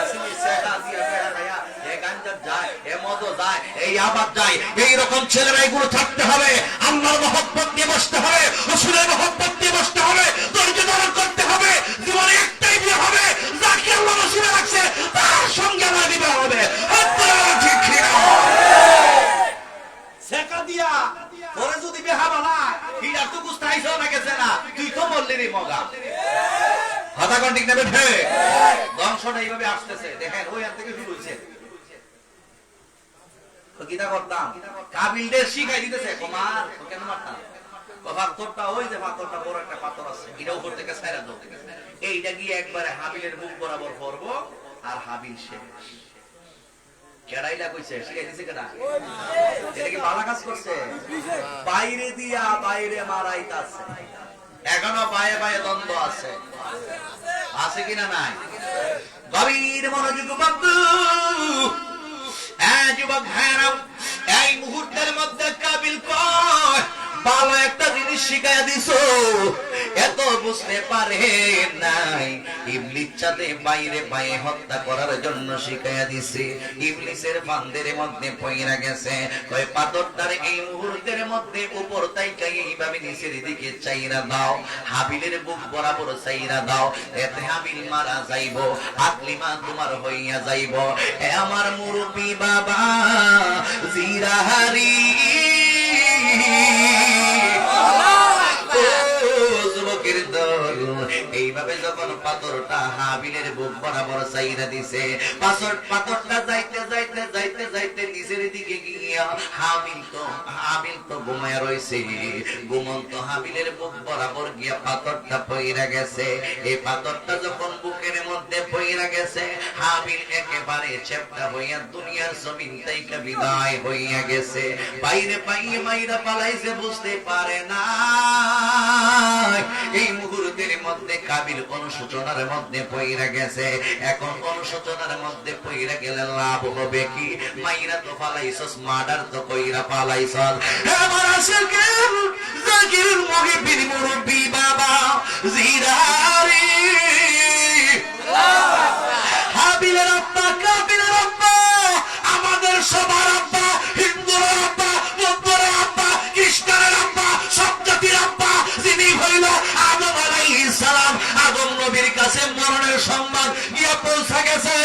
আসিনি শেকা দিয়া বেহা গায়া, এ গাঞ্জা যায়, এ মদ যায়, এই আবাদ যায়। এই রকম ছেলেরা এগুলো থাকতে হবে, আল্লাহর মহব্বত নিয়ে বসতে হবে, রাসূলের মহব্বত নিয়ে বসতে হবে, ধৈর্য ধারণ করতে হবে। জীবনে একটাই বিয়ে হবে, যাকে আল্লাহ রাসূল রাখছে তার সঙ্গে আমার বিবাহ হবে। ঠিক ঠিক শেকা দিয়া পরে যদি বিবাহ না হিলা তো গুস্তাইছো না গেছে না, তুই তো বললি রে মগা কথা কোন ঠিক নেবে ঠে। ধ্বংসটা এইভাবে আসতেছে, দেখেন ওই হাত থেকে শুরু হইছে। তো কিটা করতাম, কাবিলদের শিখাই দিতেছে, কুমার কেন মারতাম, পাথরটা ওই যে পাথরটা বড় একটা পাথর আছে, এটা উপর থেকে ছাইরা দাও, এইটা গিয়ে একবারে হাবিলের মুখ বরাবর পড়বো আর হাবিল শেষ। কেডাইলা কইছে, শিখাই দিছে কেডা, এটা কি ভালো কাজ করছে, বাইরে দিয়া বাইরে মারাইতাছে। এখনো বায়ে বায়ে দ্বন্দ্ব আছে, আছে কিনা নাই। গভীর মনোযোগ বন্ধু, যুবক ভাইরা, এই মুহূর্তের মধ্যে কাবিল কয় ভালো একটা জিনিস শিখাইয়া দিছো, এত বুঝতে পারে নাই। ইবলিসকে বাইরে বাইরে হত্যা করার জন্য শিখাইয়া দিছে। ইবলিসের ফান্দের মধ্যে পইরা গেছে, কয় পাথরটার এই মুহূর্তের মধ্যে উপর তাইকা এইভাবে নিচের দিকে চাইরা দাও, হাবিলের বুক বরাবর চাইরা দাও, এতে হাবিল মারা যাইব, আকলিমা তোমার হইয়া যাইব। এ আমার মুরব্বি বাবা জিরাহারি, এইভাবে যখন পাথরটা হাবিলের বুক বরাবর চাইরা দিছে, পাথরটা যাইতে যাইতে যাইতে যাইতে নিচের দিকে গিয়া হাবিল তো ঘুমায় রয়েছে। ঘুমন্ত হাবিলের বুক বরাবর গিয়া পাথরটা পইরা গেছে। এই পাথরটা যখন বুকের মধ্যে পইরা গেছে, হাবিল একেবারে চেপটা হইয়া দুনিয়ার জমিন থেকে বিদায় হইয়া গেছে। বাইরে পাইয়ে মাইরা পালাইছে, বুঝতে পারে না। এই মুহূর্তের মধ্যে কাবিল অনুশোচনার মধ্যে পইরা গেছে। এখন অনুশোচনার মধ্যে পইরা গেলে লাভ হবে কি, মাইরা তো পালাইছস, মার্ডার তো কইরা পালাইছস। আমার আশিকের জাকির মুহিবিন মুরব্বি বাবা জিরারি, হাবিলের আব্বা কাবিলের আব্বা, আমাদের সবার আব্বা, হিন্দুর আব্বা, বৌদ্ধের আব্বা, খ্রিস্টানের আব্বা, সব জাতির আব্বা, যিনি হইল আদম আলাইহিস সালাম। আদম নবীর কাছে মরণের সংবাদ গিয়া পৌঁছা গেছে।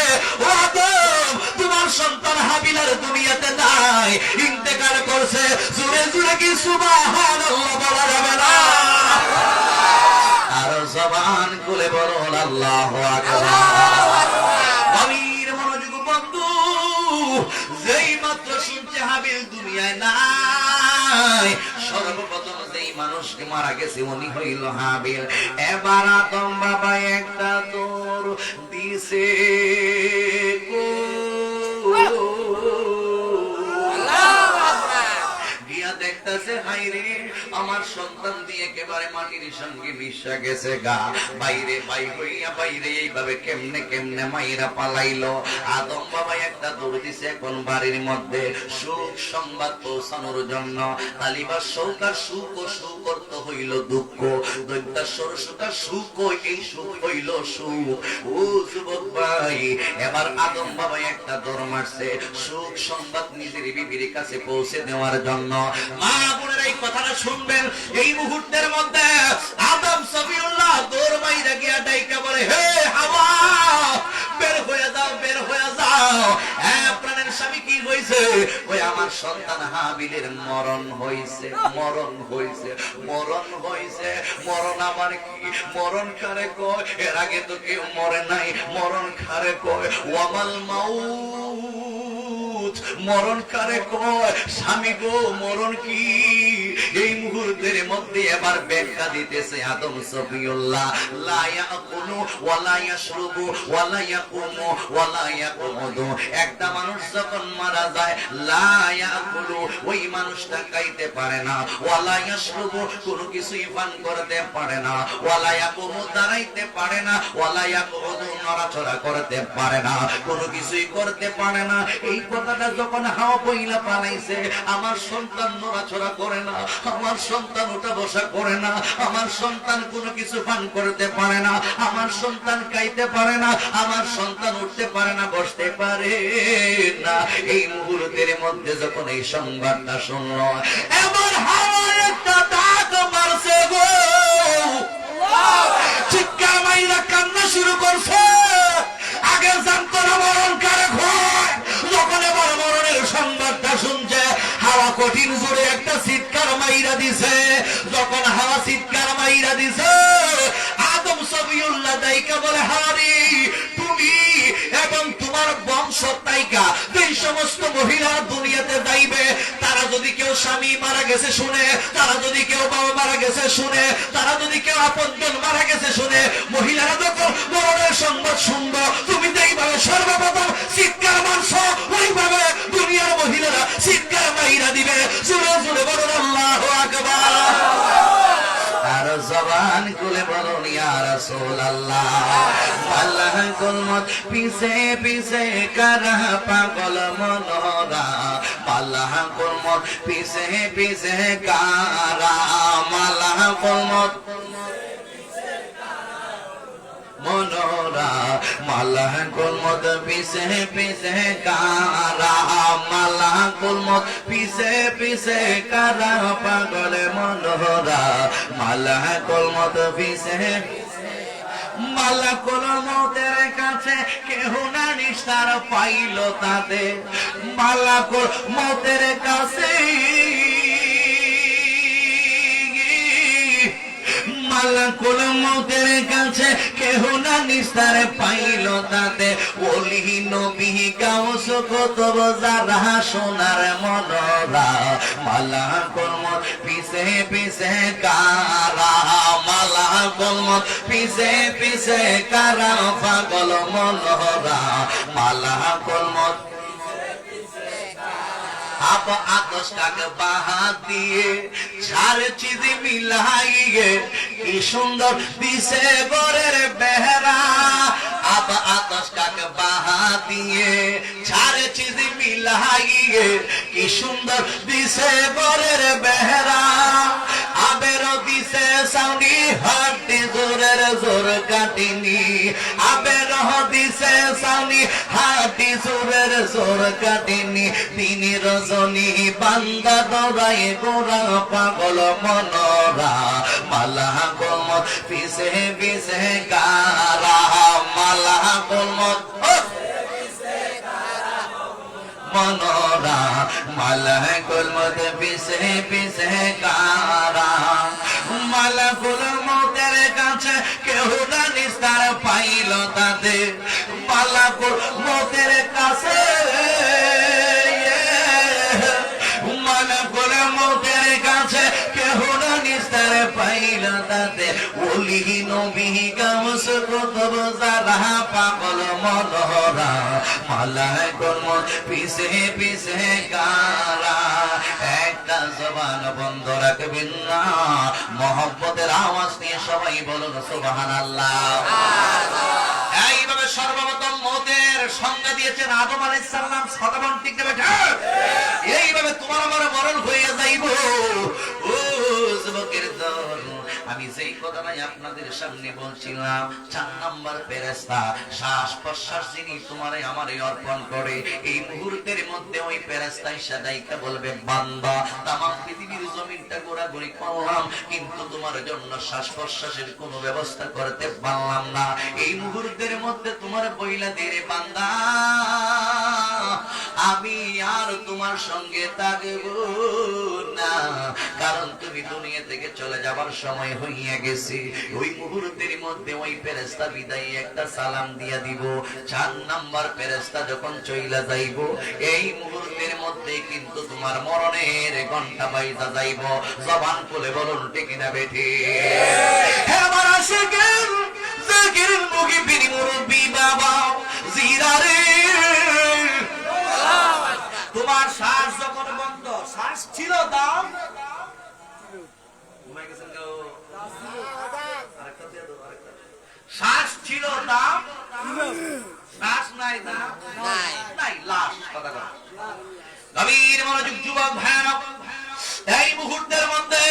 ও আদম, তোমার সন্তান হাবিল আর দুনিয়াতে নাই, ইন্তেকাল করছে। জোরে জোরে কি সুবহানাল্লাহ বলা যাবে না? আর জবান খুলে বলুন আল্লাহু আকবার। গভীর মনোযোগ বন্ধু, যেই মাত্র শুনছে হাবিল দুনিয়ায় নাই, সর্বপ্রথম যেই মানুষকে মারা গেছে উনি হইল হাবিল। এবার আদম বাবা একটা তোর দিছে গিয়া দেখতে ডাকতেছে, হায়রে আমার সন্তান দিয়ে একেবারে মাটির সঙ্গে মিশা গেছে গা, বাইরে বাই হইয়া বাইরে এইভাবে কেমনে কেমনে মাইরা পালাইলো। আদম বাবা একটা দৌড় দিছে এখন বাড়ির মধ্যে সুখ সংবাদ পৌঁছানোর জন্য। তালিবার সৌকার সুখ ও সুখ অর্থ হইল দুঃখ, দৈত্যার সরসুকার সুখ ও এই সুখ হইল সুখ। ও যুবক ভাই, এবার আদম বাবা একটা দৌড় মারছে সুখ সংবাদ নিজের বিবির কাছে পৌঁছে দেওয়ার জন্য। মা বোনেরা এই কথাটা শুনবেন, এই মুহূর্তের মধ্যে আদম সফিউল্লাহ দৌড় মাইরা গিয়া ডাইকা বলে, হে হাওয়া বের হয়ে যাও, বের হয়ে যাও। হ্যাঁ প্রাণের স্বামী, কি হয়েছে? ওই আমার সন্তান হাবিলের মরণ হয়েছে, মরণ হয়েছে, মরণ হয়েছে। মরণ আমার কি? মরণ কারে কয়? এর আগে তো কেউ মরে নাই, মরণ কারে কয়? ওয়ামাল মাউত, মরণ কারে কয়? স্বামী গো, মরণ কি? এই মুহূর্তের মধ্যে এবার ব্যাখ্যা দিতেছে আদম সফিউল্লাহ, লা ইয়াকুলু ওয়ালা ইয়াশরুবু ওয়ালা ইয়াকুমু ওয়ালা ইয়াকুমুদু। একটা মানুষ যখন মারা যায়, লা ইয়াকুলু, ওই মানুষটা খাইতে পারে না, ওয়ালা ইয়াশরুবু, কোনো কিছুই পান করতে পারে না, ওয়ালা ইয়াকুমু, দাঁড়াইতে পারে না, ওয়ালা ইয়াকুমুদু, নড়াচড়া করতে পারে না, কোনো কিছুই করতে পারে না। এই কথাটা যখন হাওয়া পয়লা পালাইছে, আমার সন্তান নড়াচড়া করে না, আমার সন্তান ওঠা বসা করে না, আমার সন্তান কোনো কিছু পান করতে পারে না, আমার সন্তান খাইতে পারে না, আমার সন্তান উঠতে পারে না, বসতে পারে না। এই মুহূর্তের মধ্যে যখন এই সংবাদটা শুনল, এমন হাওয়ার একটা ডাক মারছে গো, চিৎকার মাইরা কান্না শুরু করছে। আগে জানতো না মরণ কারে হয়, যখন এবার মরণের সংবাদটা শুনছে, হাওয়া কঠিন জোরে একটা চিৎকার মাইরা দিছে। যখন হাওয়া চিৎকার মাইরা দিছে, আদম সফিউল্লাহ দাইকা বলে, হারি তুমি এবং তোমার বংশ তাইকা যেই সমস্ত মহিলা দুনিয়াতে যাইবে, তারা যদি কেউ স্বামী মারা গেছে শুনে, তারা যদি কেউ বাবা মারা গেছে শুনে, তারা যদি কেউ আপনজন মারা গেছে শুনে, মহিলারা যখন মরণের সংবাদ শুনবো, তুমি যেইভাবে সর্বপ্রথম চিৎকার মারছ, ওইভাবে দুনিয়ার মহিলারা চিৎকার মাইরা দিবে। জোরে জোরে বলুন আল্লাহু আকবার। আর জবান খুলে বলুন ইয়া রাসূলুল্লাহ। আল্লাহ গুলমত পিছে পিছে কারা পাগল মনোরা, আল্লাহ গুলমত পিছে পিছে কারা, আল্লাহ গুলমত মনোরা, মালাহ কুলমত পিছে পিছে কারা, মালাহ কুলমত পিছে পিছে কারা পাগল মনোরা, মালাহ কুলমত পিছে। মালাকুল মউতের কাছে কেহ না নিস্তার পাইল তাতে, মালাকুল মউতের কাছে, মালাকুল মউতের কাছে কেহ না নিস্তার পাইল তাতে, ওলি নবী গাউস কুতুব যারা সোনার মনোরা, মালাকুল মউত পিছে পিছে কারা, মালাকুল মউত পিছে পিছে কারা পাগল মনোরা, মালাকুল মউত। आप आतश काक बहा दिए चार चीज मिलाइए की सुंदर दिसे गोरेर बेहरा, आप आतश काक बहा दिए चार चीज मिलाइए की सुंदर दिसे गोरेर बेहरा, आबेरो दिसे साउनी हाटी जोरेर जोर काटिनी, आबेरो दिसे साउनी हाटी जोरेर जोर काटिनी, तिनी রজনী বান্দা দৌড়ায় গোরা পাগল মনোরা, মালা গোলমত পিছে পিছে কারা, মালা গোলমত মনোরা, মালা গোলমত পিছে পিছে কারা, মালা গোলমতের কাছে কেহ না নিস্তার পাইল তাতে, মালা গোলমতের কাছে মতের কাছে কেহ না নিস্তার পাইল তাতে, ওলি নবী গাউস কুতুব যারা পাগল মনোরা, মালাকুল মউত পিছে পিছে কারা। একটা জবান বন্ধ রাখবেন না। মহব্বতের আওয়াজ নিয়ে সবাই বলুন সুবহানাল্লাহ। এইভাবে সর্বপ্রথম মওতের সংজ্ঞা দিয়েছেন আদম আলাইহিস সালাম। সাধারণ ঠিক না বেটা? এইভাবে তোমার আমার মরণ হয়ে যাইব। ও যুবকের দল, আমি যেই কথাটাই আপনাদের সামনে বলছিলাম, 4 নাম্বার ফেরেশতা শ্বাস প্রশ্বাস যিনি তোমারে আমারে অর্পণ করে, এই মুহূর্তের মধ্যে ওই ফেরেশতা সাদাইকা বলবে, বান্দা তামাম পৃথিবীর জমিনটা ঘোরাঘুরি করলাম, কিন্তু তোমার জন্য শ্বাস প্রশ্বাসের কোনো ব্যবস্থা করতে পারলাম না। এই মুহূর্তের মধ্যে তোমার বইলা দে রে বান্দা, আমি আর তোমার সঙ্গে থাকব না, কারণ তুমি দুনিয়া থেকে চলে যাবার সময় হইয়া গেছে। ওই মুহূর্তের মধ্যে ওই ফেরেশতা বিদায় একটা সালাম দিয়া দিব। 4 নাম্বার ফেরেশতা যখন চইলা যাইব, এই মুহূর্তের মধ্যে কিন্তু তোমার মরণের ঘন্টা বাজা যাইব। জবান খুলে বলুন ঠিক না বেঠি? হে আমার আশিকের জাকিরের মুখে বিনি মুরব্বি বাবা জিরারে, তোমার শ্বাস যখন বন্ধ, শ্বাস ছিল দাম, শ্বাস ছিল দাম, শ্বাস নাই দাম নাই, লাশ। কথা কথা গভীর মনোযোগ যুবক ভাইরা, এই মুহূর্তের মধ্যে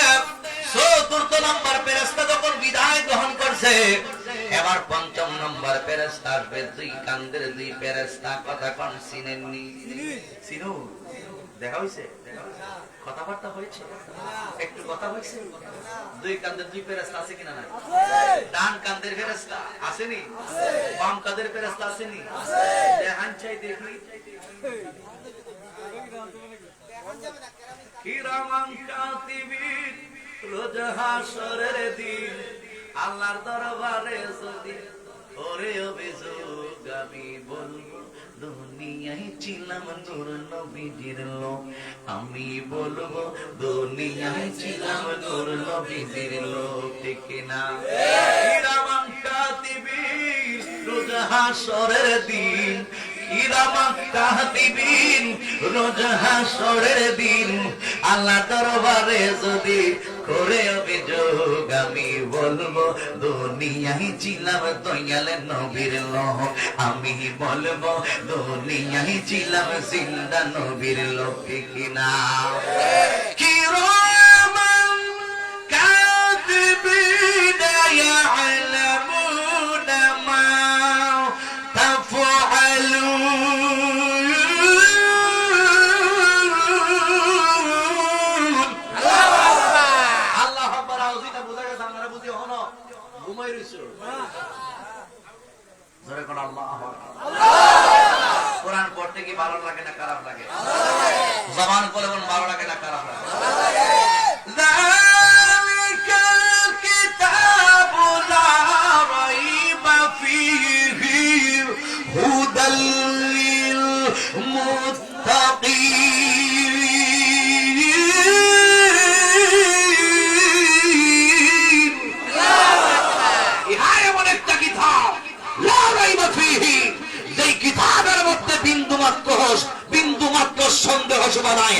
৪র্থ নাম্বার ফেরেশতা যখন বিদায় গ্রহণ করছে, এবার ৫ম নাম্বার ফেরেশতা আসবে। 2 কান্দের 2 ফেরেশতা। কথা কোন চিনেননি? চিনো? দেখা হইছে? কথাবার্তা হয়েছে? একটু কথা হয়েছে? 2 কান্দের 2 ফেরেশতা আছে কিনা? নাই। ডান কান্দের ফেরেশতা আসেনি? বাম কাঁধের ফেরেশতা আসেনি? দেখান চাই দেখি। কিরামান কাতিবিন, রোজ হাসরের দিন আল্লাহর দরবারে যদি ওরে অভিযোগ আমি বলবো, দুনিয়ায় ছিলাম নূর নবীজির লোক। আমি বলবো দুনিয়ায় ছিলাম নূর নবীজির লোক। ঠিক না? কিরামান কাতিবিন, রোজ হাসরের দিন, কিরামান কাতিবিন, রোজ হাসরের দিন আল্লাহ দরবারে যদি করে অভিযোগ আমি বলবো, দুনিয়ায় ছিলাম দয়াল নবীর লোক। আমি বলবো দুনিয়ায় ছিলাম জিন্দা নবীর লোক। ঠিক না? কিরামান কাতিবিন ইয়ালামুনা মা তাফআলুন। আল্লাহু আকবার। আউযিটা বুঝা গেছে? আপনারা বুঝি হলো ঘুমাই রইছো? জোরে কোন আল্লাহু আকবার। কোরআন পড়তে কি ভালো লাগে না খারাপ লাগে? জবান বলে বলুন, ভালো লাগে না খারাপ লাগে? যালিকাল কিতাবু লা রাইবা ফীহি হুদাল লিল মুত্তাকিন। ইহা এমন একটা কিতাব, লা রাইবা ফীহি, যেই কিতাবের মধ্যে বিন্দুমাত্র সন্দেহ শোভা নাই।